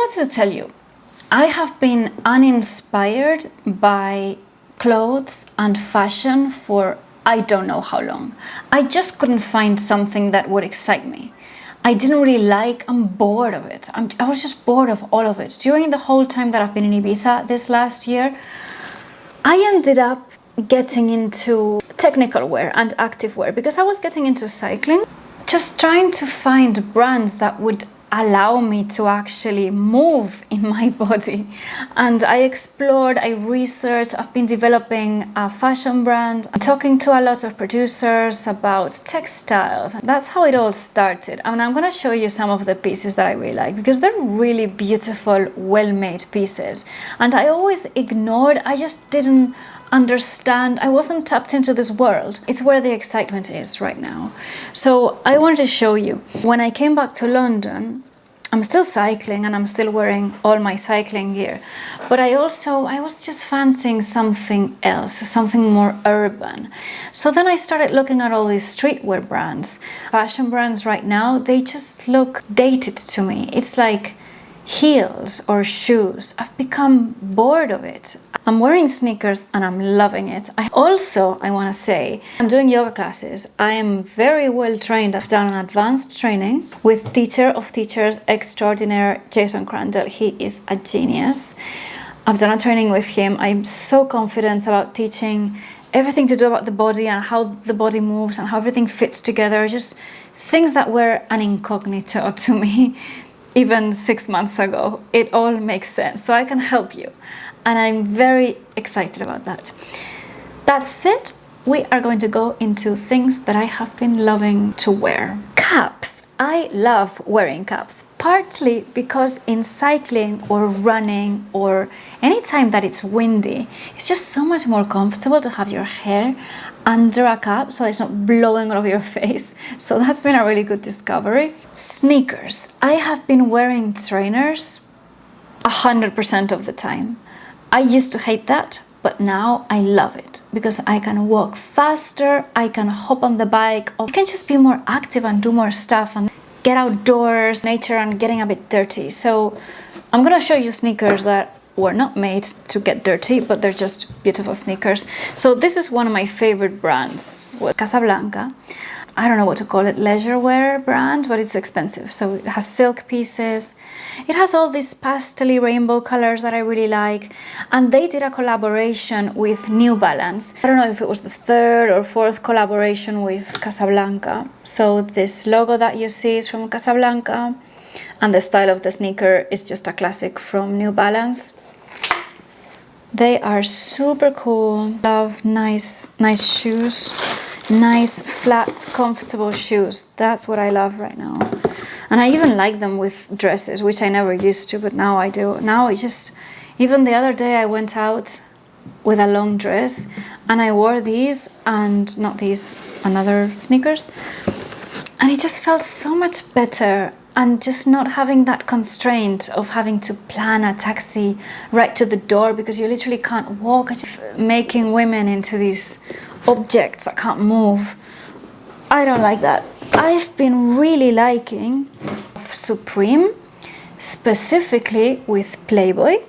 wanted to tell you, I have been uninspired by clothes and fashion for I don't know how long. I just couldn't find something that would excite me. I didn't really like, I'm bored of it. I was just bored of all of it. During the whole time that I've been in Ibiza this last year, I ended up getting into technical wear and active wear because I was getting into cycling, just trying to find brands that would allow me to actually move in my body. And I explored, I researched, I've been developing a fashion brand, I'm talking to a lot of producers about textiles. That's how it all started. And I'm gonna show you some of the pieces that I really like because they're really beautiful, well-made pieces. And I always ignored, I just didn't understand, I wasn't tapped into this world. It's where the excitement is right now. So I wanted to show you. When I came back to London, I'm still cycling and I'm still wearing all my cycling gear. But I was just fancying something else, something more urban. So then I started looking at all these streetwear brands. Fashion brands right now, they just look dated to me. It's like heels or shoes. I've become bored of it. I'm wearing sneakers and I'm loving it. I want to say, I'm doing yoga classes. I am very well trained. I've done an advanced training with teacher of teachers extraordinaire, Jason Crandall. He is a genius. I've done a training with him. I'm so confident about teaching everything to do about the body and how the body moves and how everything fits together. Just things that were an incognito to me even 6 months ago. It all makes sense. So I can help you. And I'm very excited about that. That said, we are going to go into things that I have been loving to wear. Caps. I love wearing caps, partly because in cycling or running or any time that it's windy, it's just so much more comfortable to have your hair under a cap so it's not blowing all over your face. So that's been a really good discovery. Sneakers. I have been wearing trainers 100% of the time. I used to hate that, but now I love it because I can walk faster, I can hop on the bike, I can just be more active and do more stuff and get outdoors, nature, and getting a bit dirty. So I'm gonna show you sneakers that were not made to get dirty, but they're just beautiful sneakers. So this is one of my favorite brands, Casablanca. I don't know what to call it, leisure wear brand, but it's expensive. So it has silk pieces. It has all these pastel rainbow colors that I really like. And they did a collaboration with New Balance. I don't know if it was the third or fourth collaboration with Casablanca. So this logo that you see is from Casablanca. And the style of the sneaker is just a classic from New Balance. They are super cool. Love nice shoes. Nice, flat, comfortable shoes. That's what I love right now. And I even like them with dresses, which I never used to, but now I do. Now I just, even the other day I went out with a long dress and I wore these and not these, another sneakers. And it just felt so much better and just not having that constraint of having to plan a taxi right to the door because you literally can't walk. Making women into these objects that can't move. I don't like that. I've been really liking Supreme, specifically with Playboy.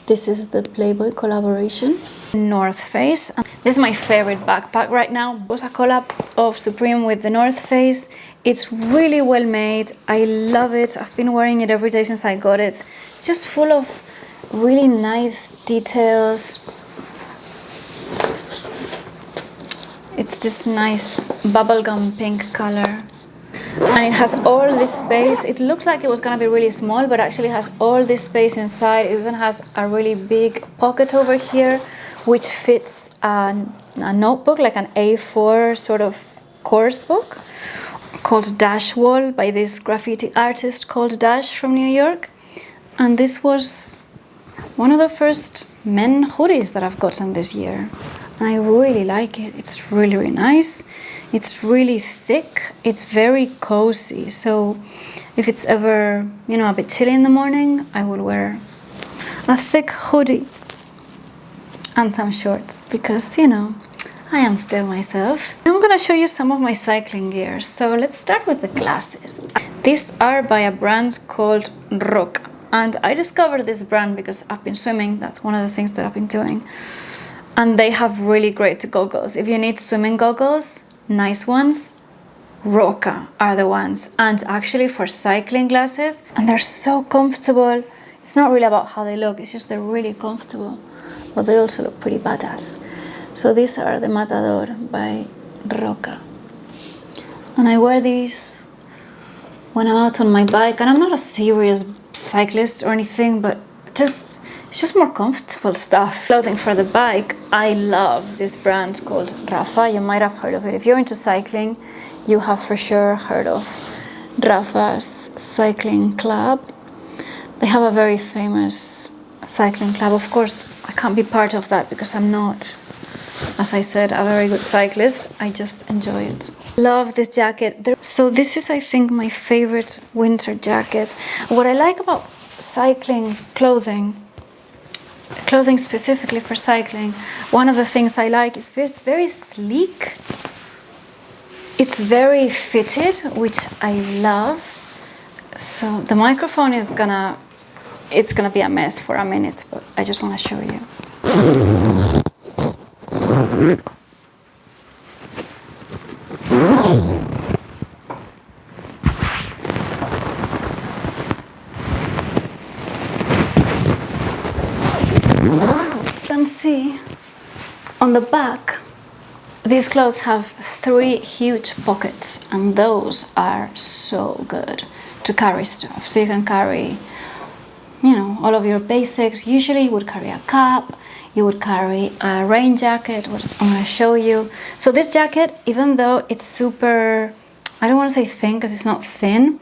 This is the Playboy collaboration. North Face. This is my favorite backpack right now. It was a collab of Supreme with the North Face. It's really well made. I love it. I've been wearing it every day since I got it. It's just full of really nice details. It's this nice bubblegum pink color. And it has all this space. It looks like it was gonna be really small, but actually has all this space inside. It even has a really big pocket over here, which fits a notebook, like an A4 sort of course book, called Dash Wall by this graffiti artist called Dash from New York. And this was one of the first men hoodies that I've gotten this year. And I really like it. It's really, really nice. It's really thick. It's very cozy. So if it's ever, a bit chilly in the morning, I will wear a thick hoodie and some shorts because, I am still myself. I'm gonna show you some of my cycling gear. So let's start with the glasses. These are by a brand called Roca. And I discovered this brand because I've been swimming. That's one of the things that I've been doing. And they have really great goggles. If you need swimming goggles, nice ones, Roca are the ones. And actually for cycling glasses, and they're so comfortable. It's not really about how they look, it's just they're really comfortable. But they also look pretty badass. So these are the Matador by Roca. And I wear these when I'm out on my bike. And I'm not a serious cyclist or anything, but it's just more comfortable stuff. Clothing for the bike. I love this brand called Rafa. You might have heard of it. If you're into cycling, you have for sure heard of Rafa's cycling club. They have a very famous cycling club. Of course, I can't be part of that because I'm not, as I said, a very good cyclist. I just enjoy it. Love this jacket. So this is, I think, my favorite winter jacket. What I like about cycling clothing specifically for cycling, one of the things I like is it's very sleek. It's very fitted, which I love. So the microphone is gonna be a mess for a minute, but I just want to show you. You can see on the back, these clothes have 3 huge pockets, and those are so good to carry stuff. So you can carry, all of your basics. Usually you would carry a cap, you would carry a rain jacket, which I'm going to show you. So this jacket, even though it's super, I don't want to say thin because it's not thin,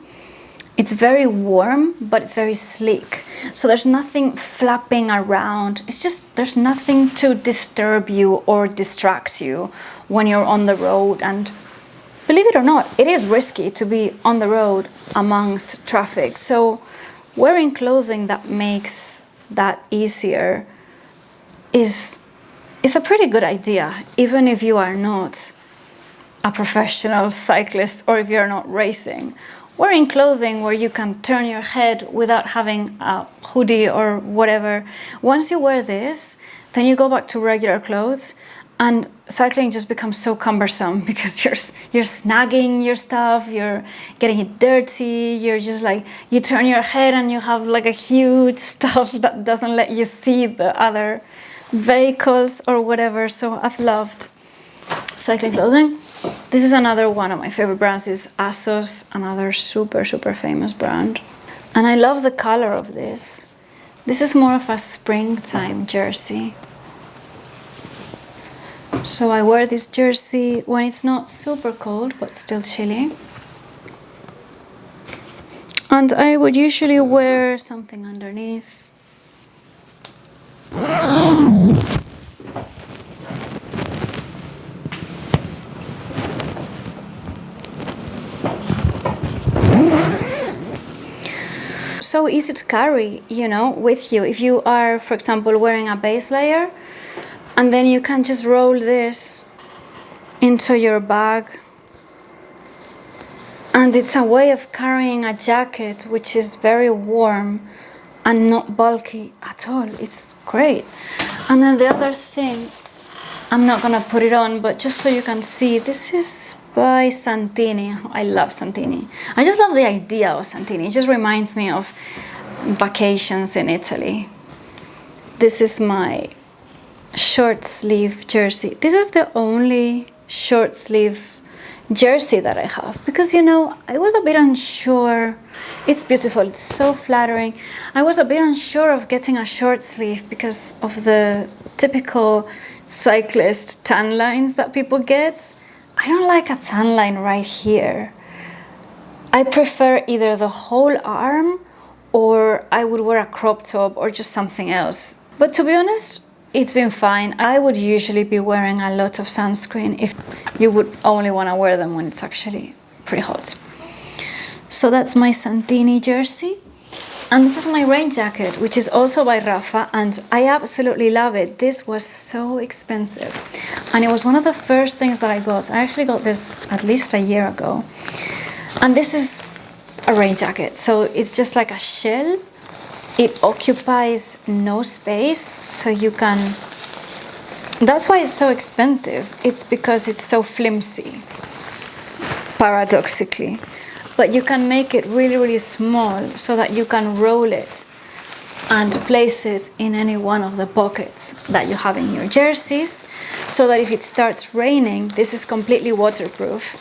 it's very warm, but it's very sleek. So there's nothing flapping around. It's just, there's nothing to disturb you or distract you when you're on the road. And believe it or not, it is risky to be on the road amongst traffic. So wearing clothing that makes that easier is a pretty good idea, even if you are not a professional cyclist or if you're not racing. Wearing clothing where you can turn your head without having a hoodie or whatever. Once you wear this, then you go back to regular clothes, and cycling just becomes so cumbersome because you're snagging your stuff, you're getting it dirty, you're just like, you turn your head and you have like a huge stuff that doesn't let you see the other vehicles or whatever. So I've loved cycling clothing. This is another one of my favorite brands, is ASOS, another super famous brand. And I love the color of this. This is more of a springtime jersey. So I wear this jersey when it's not super cold, but still chilly. And I would usually wear something underneath. So easy to carry, with you. If you are, for example, wearing a base layer, and then you can just roll this into your bag. And it's a way of carrying a jacket which is very warm and not bulky at all. It's great. And then the other thing, I'm not gonna put it on, but just so you can see, this is by Santini. I love Santini. I just love the idea of Santini. It just reminds me of vacations in Italy. This is my short sleeve jersey. This is the only short sleeve jersey that I have because, I was a bit unsure. It's beautiful. It's so flattering. I was a bit unsure of getting a short sleeve because of the typical cyclist tan lines that people get. I don't like a tan line right here. I prefer either the whole arm or I would wear a crop top or just something else. But to be honest, it's been fine. I would usually be wearing a lot of sunscreen if you would only want to wear them when it's actually pretty hot. So that's my Santini jersey. And this is my rain jacket, which is also by Rafa, and I absolutely love it. This was so expensive. And it was one of the first things that I got. I actually got this at least a year ago. And this is a rain jacket. So it's just like a shell, it occupies no space, so you can, that's why it's so expensive. It's because it's so flimsy, paradoxically. But you can make it really, really small so that you can roll it and place it in any one of the pockets that you have in your jerseys, so that if it starts raining, this is completely waterproof.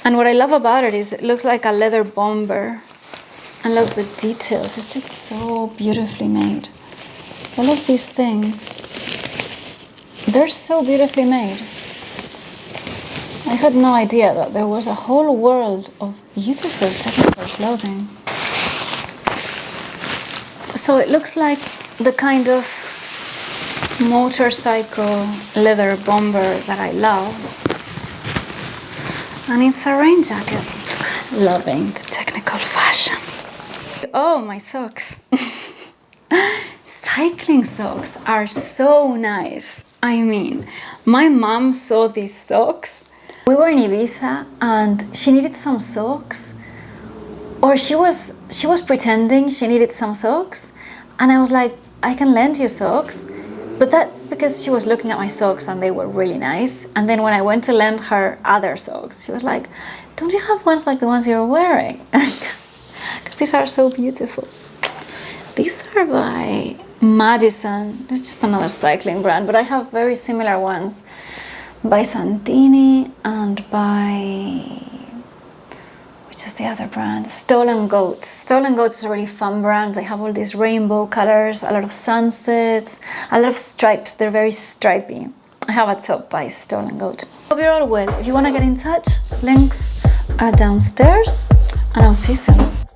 And what I love about it is it looks like a leather bomber. And look, the details, it's just so beautifully made. All of these things, they're so beautifully made. I had no idea that there was a whole world of beautiful technical clothing. So it looks like the kind of motorcycle leather bomber that I love. And it's a rain jacket. Loving the technical fashion. Oh, my socks. Cycling socks are so nice. I mean, my mom saw these socks. We were in Ibiza and she needed some socks. Or she was pretending she needed some socks. And I was like, I can lend you socks. But that's because she was looking at my socks and they were really nice. And then when I went to lend her other socks, she was like, don't you have ones like the ones you're wearing? Because these are so beautiful. These are by Madison. It's just another cycling brand, but I have very similar ones by Santini and by, which is the other brand? Stolen Goats. Stolen Goats is a really fun brand. They have all these rainbow colors, a lot of sunsets, a lot of stripes. They're very stripy. I have a top by Stolen Goat. Hope you're all well. If you want to get in touch, links are downstairs, and I'll see you soon.